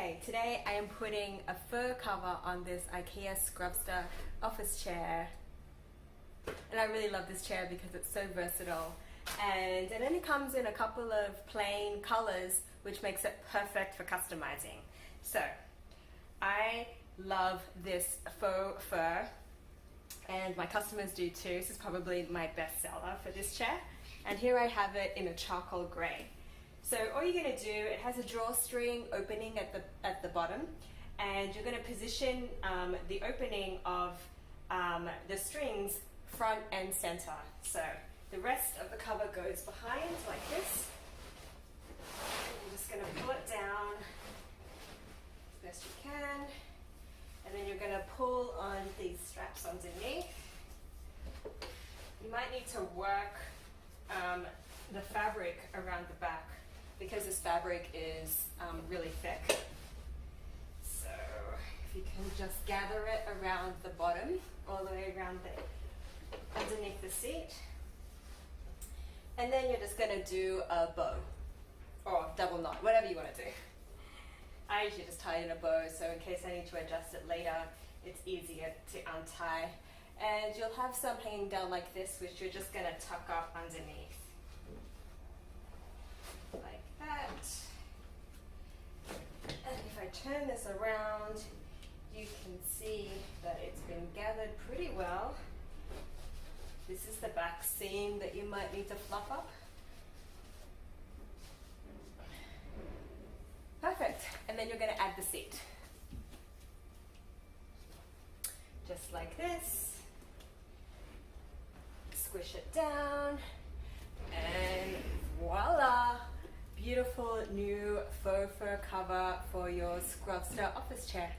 Okay, today I am putting a fur cover on this IKEA Skruvsta office chair. And I really love this chair because it's so versatile. And it only comes in a couple of plain colors, which makes it perfect for customizing. So, I love this faux fur, and my customers do too. This is probably my best seller for this chair. And here I have it in a charcoal gray. So all you're going to do, it has a drawstring opening at the bottom, and you're going to position the opening of the strings front and center. So the rest of the cover goes behind like this. You're just going to pull it down as best you can, and then you're going to pull on these straps underneath. You might need to work the fabric around the back, because this fabric is really thick. So if you can just gather it around the bottom, all the way around underneath the seat. And then you're just gonna do a bow, or double knot, whatever you wanna do. I usually just tie it in a bow, so in case I need to adjust it later, it's easier to untie. And you'll have some hanging down like this, which you're just gonna tuck up underneath. Like that. And if I turn this around, you can see that it's been gathered pretty well. This is the back seam that you might need to fluff up. Perfect. And then you're going to add the seat. Just like this. Squish it down. And voila! Beautiful new faux fur cover for your Skruvsta office chair.